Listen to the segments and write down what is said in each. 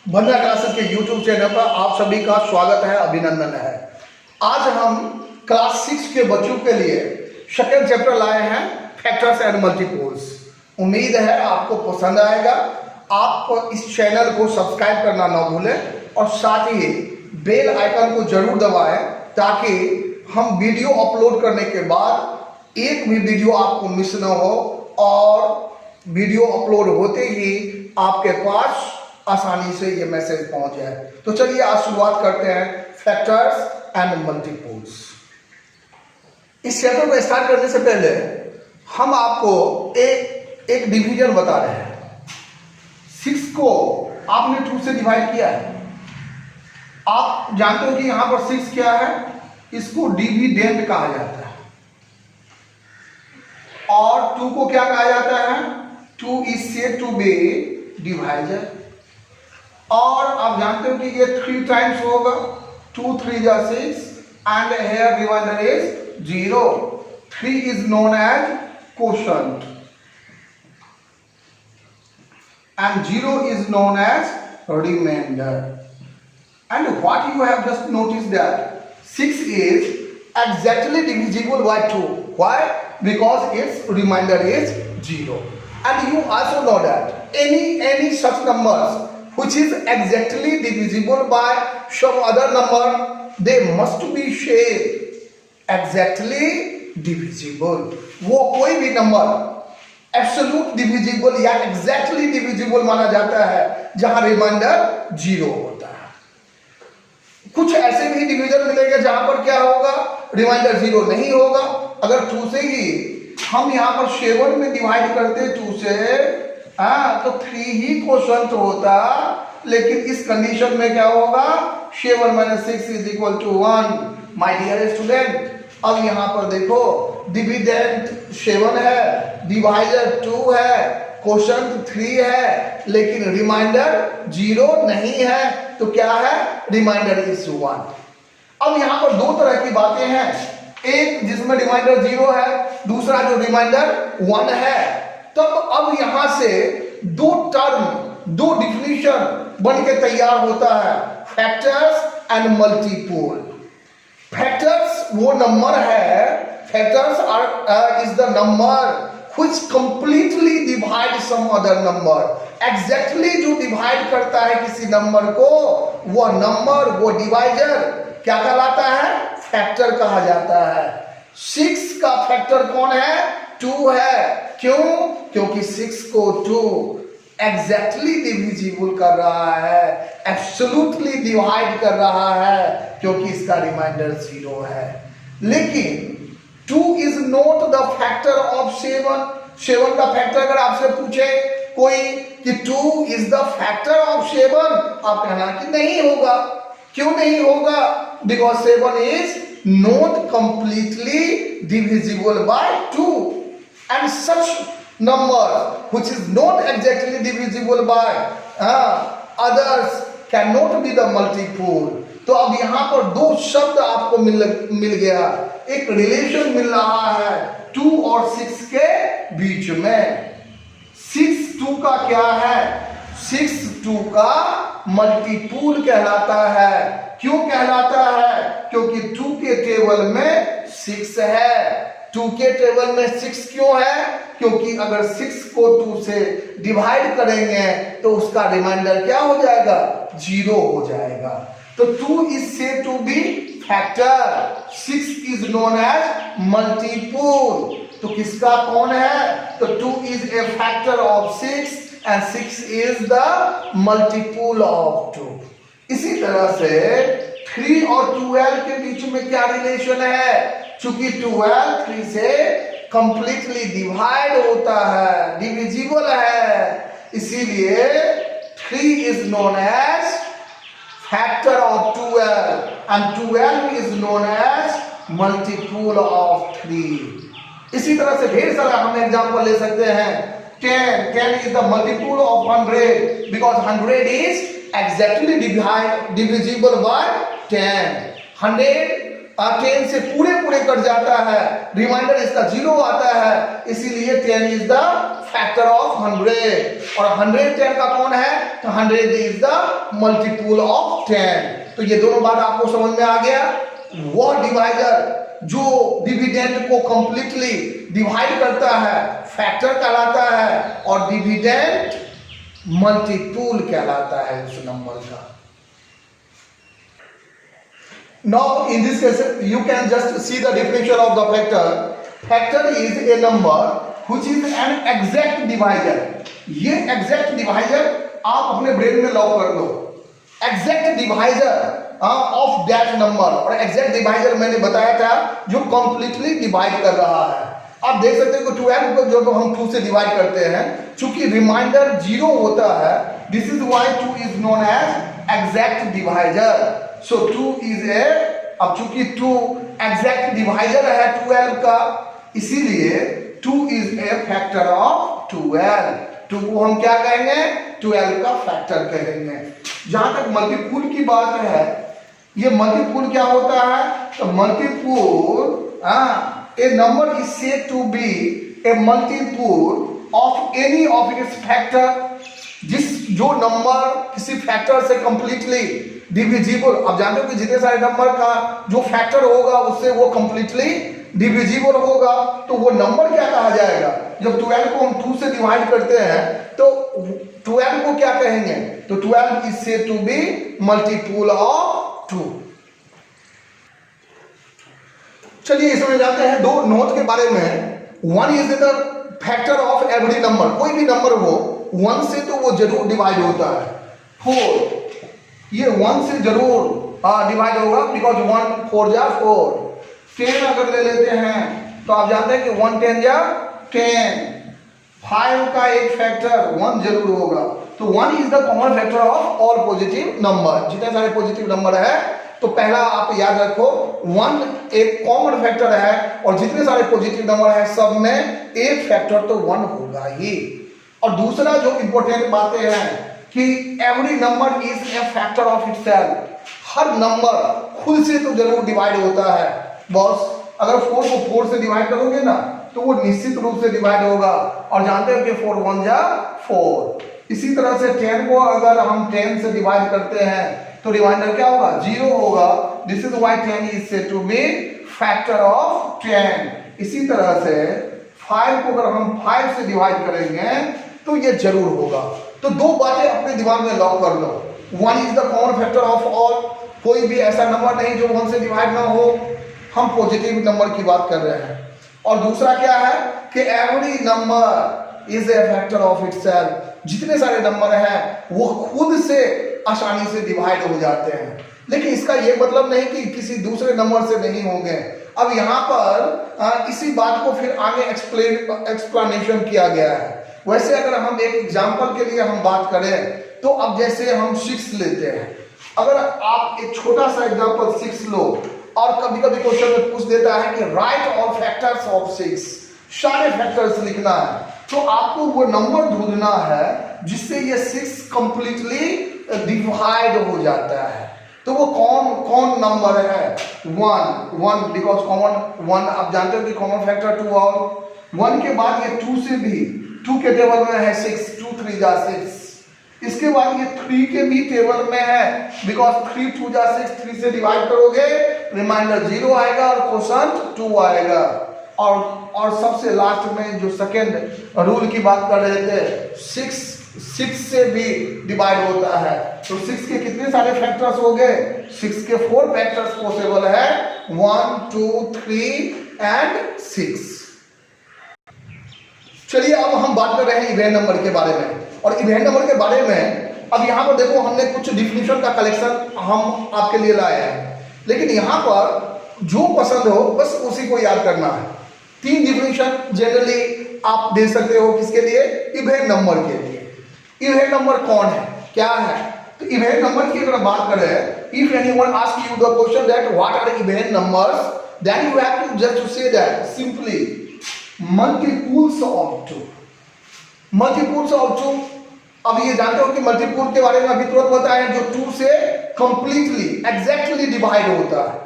वंदना classes के YouTube channel पर आप सभी का स्वागत है, अभिनंदन है। आज हम क्लास 6 के बच्चों के लिए सेकेंड चैप्टर लाए हैं, फैक्टर्स एंड मल्टीपल्स। उम्मीद है आपको पसंद आएगा। आप इस चैनल को सब्सक्राइब करना ना भूलें और साथ ही बेल आइकन को जरूर दबाएं ताकि हम वीडियो अपलोड करने के बाद एक भी वीडियो आपको मिस ना हो और वीडियो अपलोड होते ही आपके पास आसानी से ये मैसेज पहुंच जाए। तो चलिए आज शुरुआत करते हैं फैक्टर्स एंड मल्टीपल्स। इस चैप्टर को स्टार्ट करने से पहले हम आपको एक डिवीजन बता रहे हैं। 6 को आपने 2 से डिवाइड किया है। आप जानते हो कि यहां पर 6 क्या है, इसको डिविडेंड कहा जाता है। और 2 को क्या कहा जाता है, 2 is said to be divisor. और आप जानते हो कि ये 3 टाइम्स होगा, 2 3 जा 6 and here remainder is 0. 3 is known as quotient and 0 is known as remainder. And what you have just noticed that 6 is exactly divisible by 2. Why? Because its remainder is 0. And you also know that any such numbers which is exactly divisible by some other number, they must be shaped exactly divisible. वो कोई भी number absolute divisible या exactly divisible माना जाता है जहां reminder 0 होता है। कुछ ऐसे भी डिवीजन मिलेंगे जहां पर क्या होगा, रिमाइंडर 0 नहीं होगा। अगर 2 से ही हम यहां पर 7 में डिवाइड करते 2 से तो 3 ही क्वोशंट होता, लेकिन इस कंडीशन में क्या होगा, 7 - 6 is equal to 1। My dear student, अब यहां पर देखो डिविडेंड 7 है, डिवाइजर 2 है, क्वोशंट 3 है, लेकिन रिमाइंडर 0 नहीं है। तो क्या है, रिमाइंडर इज 1। अब यहां पर 2 तरह की बातें हैं, एक जिसमें रिमाइंडर 0 है, दूसरा जो रिमाइंडर 1 है। तब अब यहां से 2 टर्म, 2 डिफिनीशन बन के तैयार होता है, फैक्टर्स एंड मल्टीपल। फैक्टर्स वो नंबर है, factors are is the number which completely divide some other number. Exactly जो डिवाइड करता है किसी नंबर को, वो नंबर, वो डिवाइजर क्या कहलाता है, फैक्टर कहा जाता है। 6 का फैक्टर कौन है, 2 है। क्यों? क्योंकि 6 को 2 एग्जैक्टली डिविजिबल कर रहा है, एब्सोल्युटली डिवाइड कर रहा है, क्योंकि इसका रिमाइंडर 0 है। लेकिन 2 is not the factor of 7। 7 का फैक्टर अगर आपसे पूछे कोई कि 2 इज द फैक्टर ऑफ 7, आप कहना कि नहीं होगा। क्यों नहीं होगा? Because 7 is not completely divisible by 2 and such number which is not exactly divisible by others cannot be the multiple. तो अब यहां पर 2 शब्द आपको मिल गया, एक रिलेशन मिल रहा है 2 और 6 के बीच में। 6 2 का क्या है, 6 2 का मल्टीपल कहलाता है। क्यों कहलाता है? क्योंकि 2 के टेबल में 6 है। 2 के टेबल में 6 क्यों है? क्योंकि अगर 6 को 2 से डिवाइड करेंगे तो उसका रिमाइंडर क्या हो जाएगा, 0 हो जाएगा। तो 2 is said to be factor, 6 is known as multiple. तो किसका कौन है? तो 2 is a factor of 6 and 6 is the multiple of 2। इसी तरह से 3 और 12 के बीच में क्या रिलेशन है? चूंकि 12 3 से कंप्लीटली डिवाइड होता है, डिविजिबल है, इसीलिए 3 is known as factor of 12 and 12 is known as multiple of 3। इसी तरह से ढेर सारा हम एग्जांपल ले सकते हैं। 10 is the multiple of 100 because 100 is exactly divisible by 10। 100 10 से पूरे कट जाता है, रिमाइंडर इसका 0 आता है, इसीलिए 10 इज द फैक्टर ऑफ 100 और 110 का कौन है? तो 100 इज द मल्टीपल ऑफ 10। तो ये दोनों बात आपको समझ में आ गया। वह डिवाइजर जो डिविडेंड को कंप्लीटली डिवाइड करता है फैक्टर कहलाता है और डिविडेंड मल्टीपल कहलाता है उस नंबर का। Now in this case you can just see the definition of the factor. Factor is a number which is an exact divisor. ये exact divisor आप अपने ब्रेन में लॉक कर लो। Exact divisor of that number और exact divisor मैंने बताया था जो completely divide कर रहा है। आप देख सकते हो कि 12 को जब हम 2 से डिवाइड करते हैं चूंकि रिमाइंडर 0 होता है, this is why 2 is known as exact divisor. So 2 is a, अब चूंकि 2 एग्जैक्ट डिवाइजर है 12 का, इसीलिए 2 इज ए फैक्टर ऑफ 12। 2 को हम क्या कहेंगे? 12 का फैक्टर कहेंगे। जहां तक मल्टीपल की बात है, ये मल्टीपल क्या होता है? तो multiple a number is said to be a multiple of any of its factor। जो नंबर किसी फैक्टर से कंप्लीटली डिविजिबल, आप जानते हो कि जितने सारे नंबर का जो फैक्टर होगा उससे वो कंप्लीटली डिविजिबल होगा, तो वो नंबर क्या कहा जाएगा? जब 12 को हम 2 से डिवाइड करते हैं तो 12 को क्या कहेंगे? तो 12 is said to be multiple of 2। चलिए इसमें जाते हैं दो नोट के बारे में। 1 is the factor of every number. कोई भी नंबर हो 1 से तो वो जरूर डिवाइड होता है। 4 ये 1 से जरूर डिवाइड होगा बिकॉज 1 4 जा 4। 10 अगर ले लेते हैं तो आप जानते हैं कि 1 10 जा 10। 5 का एक फैक्टर 1 जरूर होगा। तो 1 is the common factor of all positive number. जितने सारे पॉजिटिव नंबर है तो पहला आप याद रखो 1 एक कॉमन फैक्टर है और जितने सारे पॉजिटिव नंबर है सब में एक फैक्टर तो 1 होगा ही। और दूसरा जो इंपॉर्टेंट बातें हैं कि every number is a factor of itself. Her number खुद से तो जरूर डिवाइड होता है बॉस। अगर 4 को 4 से डिवाइड करोगे ना तो वो निश्चित रूप से डिवाइड होगा और जानते हो कि 4 1 जा 4। इसी तरह से 10 को अगर हम 10 से डिवाइड करते हैं तो रिमाइंडर क्या होगा? 0 होगा। This is why 10 is said to be factor of 10। इसी तरह से 5 को अगर हम 5 से डिवाइड करेंगे तो ये जरूर होगा। तो दो बातें अपने दिमाग में लॉक कर लो। 1 is the common factor of all. कोई भी ऐसा नंबर नहीं जो 1 से डिवाइड ना हो। हम पॉजिटिव नंबर की बात कर रहे हैं। और दूसरा क्या है कि every number is a factor of itself. जितने सारे नंबर हैं वो खुद से आसानी से डिवाइड हो जाते हैं। लेकिन इसका ये मतलब नहीं कि किसी दूसरे नंबर से नहीं होंगे। अब यहाँ पर इसी बात को फिर आगे एक्सप्लेनेशन किया गया है। वैसे अगर हम एक एग्जांपल के लिए हम बात करें तो अब जैसे हम 6 लेते हैं। अगर आप एक छोटा सा एग्जांपल 6 लो और कभी कभी क्वेश्चन में पूछ देता है कि राइट ऑल फैक्टर्स ऑफ 6, सारे फैक्टर्स लिखना है, तो आपको वो नंबर ढूंढना है जिससे ये 6 कंप्लीटली डिवाइड हो जाता है। तो वो कौन नंबर है? 1 बिकॉज कॉमन 1 आप जानते हो कि कॉमन फैक्टर 2 और 1 के बाद ये 2 से भी 2 के टेबल में है 6, 2 3 जा 6। इसके बाद ये 3 के भी टेबल में है बिकॉज 3 2 जा 6। 3 से डिवाइड करोगे रिमाइंडर 0 आएगा और क्वोशंट 2 आएगा। और सबसे लास्ट में जो सेकेंड रूल की बात कर रहे थे 6 से भी डिवाइड होता है। तो 6 के कितने सारे फैक्टर्स हो गए? 6 के 4 फैक्टर्स पॉसिबल है 1 2 3 एंड 6। चलिए अब हम बात कर रहे हैं इवेंट नंबर के बारे में। और इवेंट नंबर के बारे में अब यहाँ पर देखो हमने कुछ डिफिनेशन का कलेक्शन हम आपके लिए लाए हैं। लेकिन यहाँ पर जो पसंद हो बस उसी को याद करना है। 3 डिफिनेशन जनरली आप दे सकते हो किसके लिए? इवेंट नंबर के लिए। इवेंट नंबर कौन है, क्या है? तो इवेंट नंबर की अगर बात करें, if anyone ask you the question that what are even numbers, then you have to just say that simply multiples of 2। Multiples of 2। अब ये जानते हो कि मल्टीपल के बारे में अभी तुरंत बताया जो 2 से कंप्लीटली एग्जैक्टली डिवाइड होता है।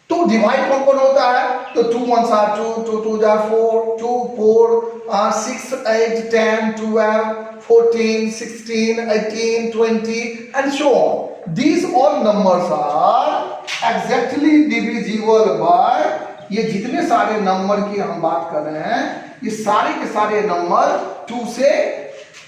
तो डिवाइड कौन कौन होता है? तो 2 1s are 2, 2 2s are 4, 2 4 6 8 10 12 14 16 18 20 and so on. These all numbers are exactly divisible by, ये जितने सारे नंबर की हम बात कर रहे हैं ये सारे के सारे नंबर 2 से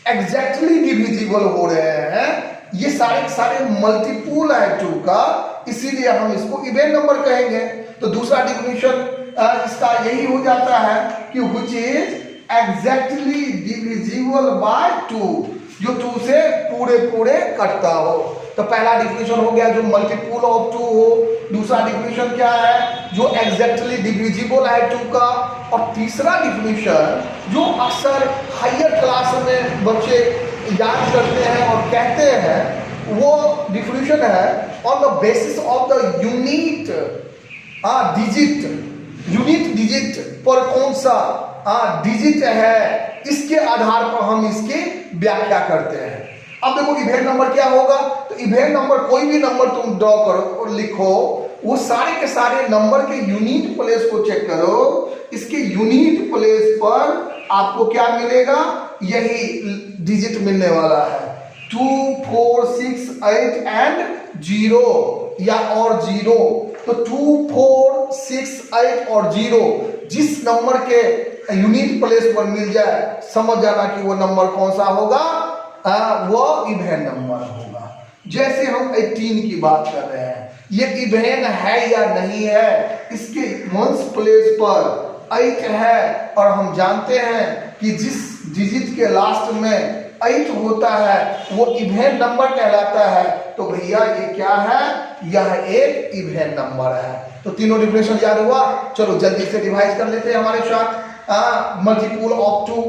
एग्जैक्टली डिविजिबल हो रहे हैं। ये सारे के सारे मल्टीपुल है 2 का, इसीलिए हम इसको इवन नंबर कहेंगे। तो दूसरा डिफिनेशन इसका यही हो जाता है कि which is exactly divisible by 2, जो 2 से पूरे पूरे कटता हो। तो पहला डिफिनेशन हो गया जो मल्टीपुल ऑफ 2 हो। दूसरा डिफिनेशन क्या है? जो एग्जैक्टली डिविजिबल है 2 का। और तीसरा डिफिनेशन जो अक्सर हायर क्लास में बच्चे याद करते हैं और कहते हैं, वो डिफिनेशन है on the basis of the unit digit पर कौन सा डिजिट है, इसके आधार पर हम इसकी व्याख्या करते हैं। अब देखो इवेन नंबर क्या होगा? तो इवेन नंबर कोई भी नंबर तुम ड्रॉ करो और लिखो, वो सारे के सारे नंबर के यूनिट प्लेस को चेक करो, इसके यूनिट प्लेस पर आपको क्या मिलेगा? यही डिजिट मिलने वाला है 2 4 6 8 एंड 0 या और 0। तो 2 4 6 8 और 0 जिस नंबर के यूनिट प्लेस पर मिल जाए समझ जाना कि वो नंबर कौन सा होगा, वो इवेन नंबर होगा। जैसे हम 18 की बात कर रहे हैं, ये इवेन है या नहीं है, इसके वंस प्लेस पर 8 है और हम जानते हैं कि जिस डिजिट के लास्ट में 8 होता है वो इवेन नंबर कहलाता है। तो भैया ये क्या है? यह एक इवेन नंबर है। तो तीनों डिफिनेशन याद हुआ। चलो जल्दी से रिवाइज कर लेते हैं हमारे साथ। मल्टीपुल ऑफ 2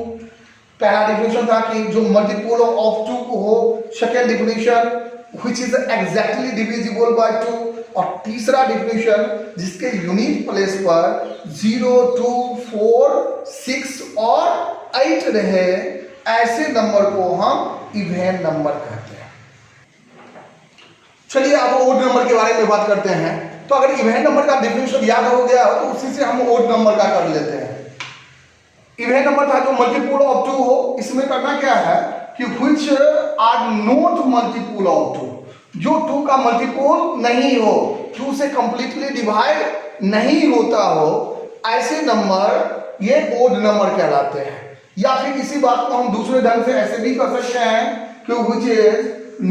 पहला डिफिनेशन था कि जो मल्टीपुल ऑफ 2 हो। Second definition which is exactly divisible by 2। और तीसरा डिफिनेशन जिसके यूनिट प्लेस पर 0 2 4 6 और 8 रहे, ऐसे नंबर को हम इवेन नंबर कहते हैं। चलिए अब ओड नंबर के बारे में बात करते हैं। तो अगर इवेन नंबर का डिफिनेशन याद हो गया तो उसी से हम ओड नंबर का कर लेते हैं। इवेन नंबर था जो मल्टीपुल ऑफ 2 हो। इसमें करना क्या है कि which are not multiple of 2, जो 2 का मल्टीपुल नहीं हो, 2 से कंप्लीटली डिवाइड नहीं होता हो, ऐसे नंबर ये ओड नंबर कहलाते हैं। या फिर इसी बात को हम दूसरे ढंग से ऐसे भी कर सकते हैं कि which is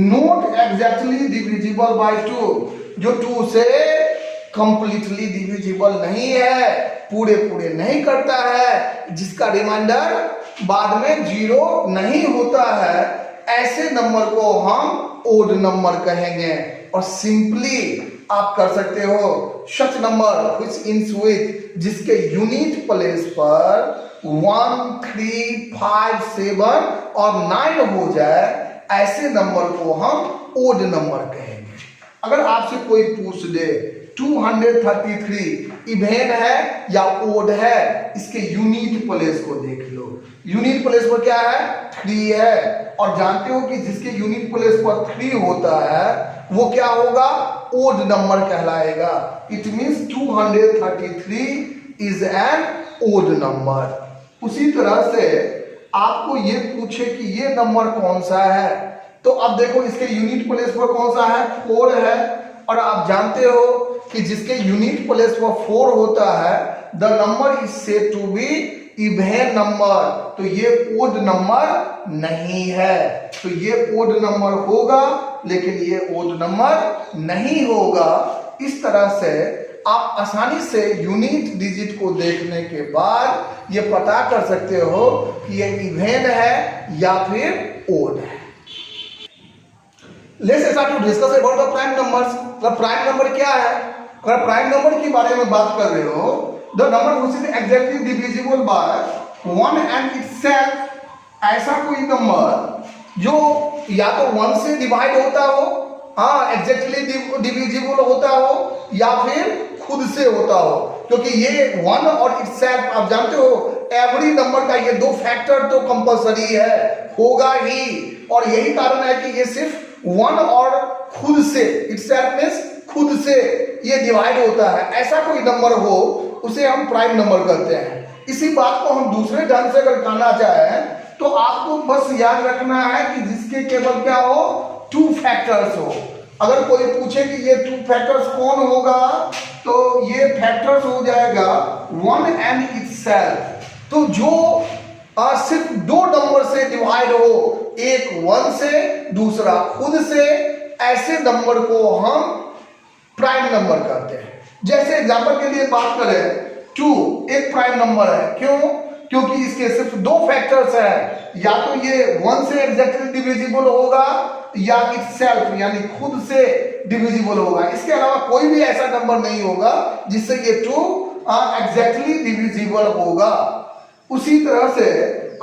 not exactly divisible by 2, जो 2 से कंप्लीटली डिविजिबल नहीं है, पूरे पूरे नहीं करता है, जिसका रिमाइंडर बाद में 0 नहीं होता है, ऐसे नंबर को हम ओड नंबर कहेंगे। और सिंपली आप कर सकते हो सच नंबर which ends with, जिसके यूनिट प्लेस पर 1 3 5 7 और 9 हो जाए, ऐसे नंबर को हम ओड नंबर कहेंगे। अगर आपसे कोई पूछ दे 233 इवेन है या ओड है, इसके यूनिट प्लेस को देख लो। यूनिट प्लेस पर क्या है? 3 है। और जानते हो कि जिसके यूनिट प्लेस पर 3 होता है वो क्या होगा? ओड नंबर कहलाएगा। It means 233 is an odd number. उसी तरह से आपको ये पूछे कि ये नंबर कौन सा है, तो अब देखो इसके यूनिट प्लेस पर कौन सा है? 4 है। और आप जानते हो कि जिसके यूनिट प्लेस पर 4 होता है, the number is said to be even number, तो ये ओड नंबर नहीं है। तो ये ओड नंबर होगा, लेकिन ये ओड नंबर नहीं होगा। इस तरह से आप आसानी से यूनिट डिजिट को देखने के बाद ये पता कर सकते हो कि ये इवेन है या फिर ओड है। Let's start to discuss about the prime numbers. The prime number क्या है? अगर प्राइम नंबर के बारे में बात कर रहे हो, the number which is exactly divisible by 1 and itself, ऐसा कोई नंबर जो या तो 1 से डिवाइड होता हो, हाँ एग्जैक्टली डिविजिबल होता हो, या फिर खुद से होता हो। क्योंकि ये 1 और इटसेल्फ आप जानते हो एवरी नंबर का ये 2 फैक्टर तो कंपलसरी है, होगा ही। और यही कारण है कि ये सिर्फ 1 और खुद से, इटसेल्फ मींस खुद से ये डिवाइड होता है, ऐसा कोई नंबर हो उसे हम प्राइम नंबर कहते हैं। इसी बात को हम दूसरे ढंग से अगर कहना चाहें तो आपको बस याद रखना है कि जिसके केवल क्या हो, 2 फैक्टर्स हो। अगर कोई पूछे कि ये 2 फैक्टर्स कौन होगा, तो ये फैक्टर्स हो जाएगा 1 एंड इटसेल्फ। तो जो सिर्फ 2 नंबर से डिवाइड हो, एक 1 से दूसरा खुद से, ऐसे नंबर को हम प्राइम नंबर कहते हैं। जैसे एग्जांपल के लिए बात करें, 2 एक प्राइम नंबर है। क्यों? क्योंकि इसके सिर्फ 2 फैक्टर्स हैं, या तो ये 1 से एग्जैक्टली डिविजिबल होगा या इटसेल्फ यानी खुद से डिविजिबल होगा। इसके अलावा कोई भी ऐसा नंबर नहीं होगा जिससे ये 2 एग्जैक्टली डिविजिबल होगा। उसी तरह से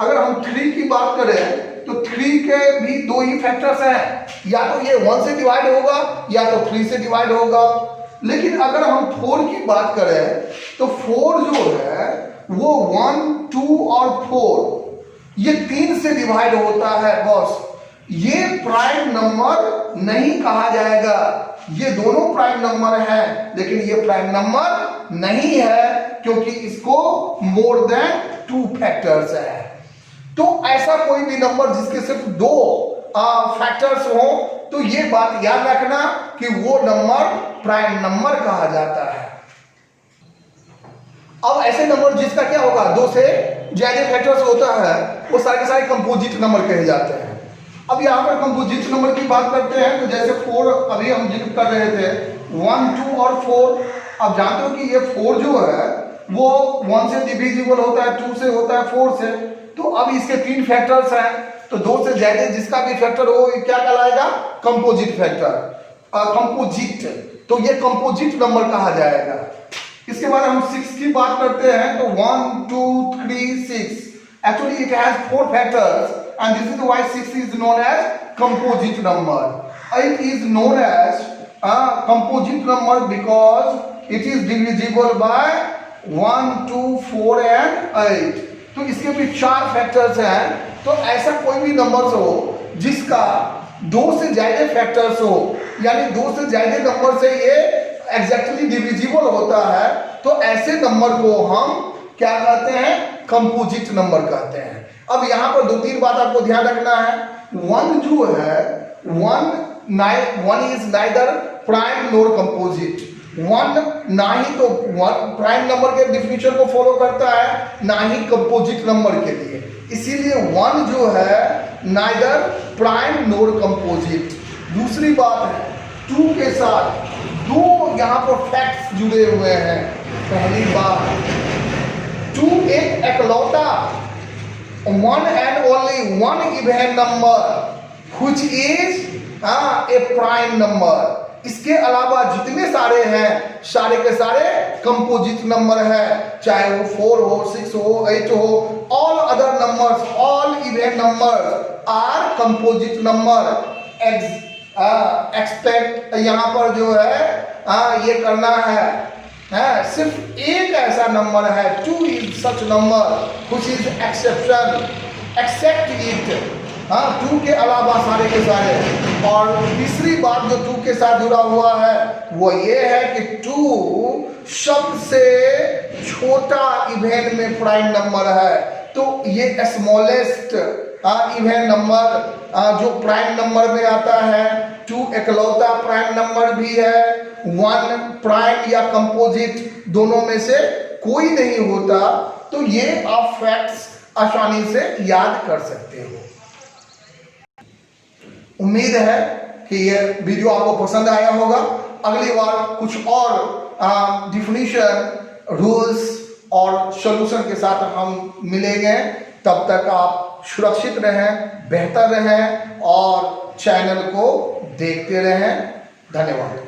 अगर हम 3 की बात करें तो 3 के भी 2 ही फैक्टर्स हैं, या तो ये 1 से डिवाइड होगा या तो 3 से डिवाइड होगा। लेकिन अगर हम 4 की बात करें तो 4 जो है वो 1, 2 और 4 ये 3 से डिवाइड होता है बॉस। ये प्राइम नंबर नहीं कहा जाएगा। ये दोनों प्राइम नंबर हैं, लेकिन ये प्राइम नंबर नहीं है क्योंकि इसको मोर देन 2 फैक्टर्स है। तो ऐसा कोई भी नंबर जिसके सिर्फ 2 फैक्टर्स हो, तो ये बात याद रखना कि वो नंबर प्राइम नंबर कहा जाता है। अब ऐसे नंबर जिसका क्या होगा, 2 से ज्यादा फैक्टर्स होता है, वो सारे के सारे कंपोजिट नंबर कहे जाते हैं। अब यहाँ पर कंपोजिट नंबर की बात करते हैं तो जैसे 4 अभी हम जिक्र कर रहे थे, 1, 2 और 4। अब जानते हो कि ये 4 जो है वो 1 से डिविजिबल होता है, 2 से होता है, 4 से। तो अब इसके 3 फैक्टर्स हैं, तो 2 से ज्यादा जिसका भी फैक्टर हो ये क्या कहलाएगा, कंपोजिट फैक्टर, कंपोजिट। तो ये कंपोजिट नंबर कहा जाएगा। इसके बाद हम 6 की बात करते हैं तो 1, 2, 3, 6। Actually it has 4 factors and this is why 6 is known as composite number. It is known as a composite number because it is divisible by 1, 2, 4 and 8. तो इसके भी 4 फैक्टर्स हैं। तो ऐसा कोई भी नंबर हो जिसका 2 से ज्यादा फैक्टर्स हो, यानी 2 से ज्यादा नंबर से ये एग्जैक्टली डिविजिबल होता है, तो ऐसे नंबर को हम क्या कहते हैं, कंपोजिट नंबर कहते हैं। अब यहाँ पर 2-3 बात आपको ध्यान रखना है। 1 जो है 1 is neither prime NOR composite. 1 ना ही तो प्राइम नंबर के डिफिनेशन को फॉलो करता है, ना ही कंपोजिट नंबर के लिए। इसीलिए 1 जो है नाइदर प्राइम नोर कंपोजिट। दूसरी बात है 2 के साथ 2 यहाँ पर फैक्ट्स जुड़े हुए हैं। पहली बात, 2 एक एकलौता, 1 and only 1 even number which is a prime number। इसके अलावा जितने सारे हैं सारे के सारे कंपोजिट नंबर है, चाहे वो 4 हो, 6 हो, 8 हो। All other numbers, all even numbers are composite number. Expect यहाँ पर जो है ये करना है सिर्फ एक ऐसा नंबर है, 2 is such number which is exception, except it. 2 के अलावा सारे के सारे। और तीसरी बात जो 2 के साथ जुड़ा हुआ है वो ये है कि 2 शब्द से छोटा इवन में प्राइम नंबर है। तो ये स्मॉलेस्ट इवन नंबर जो प्राइम नंबर में आता है। 2 एकलौता प्राइम नंबर भी है, 1 प्राइम या कंपोजिट दोनों में से कोई नहीं होता। तो ये आप फैक्ट्स आसानी से याद कर सकते हो। उम्मीद है कि ये वीडियो आपको पसंद आया होगा। अगली बार कुछ और डिफिनीशन, रूल्स और सॉल्यूशन के साथ हम मिलेंगे। तब तक आप सुरक्षित रहें, बेहतर रहें और चैनल को देखते रहें। धन्यवाद।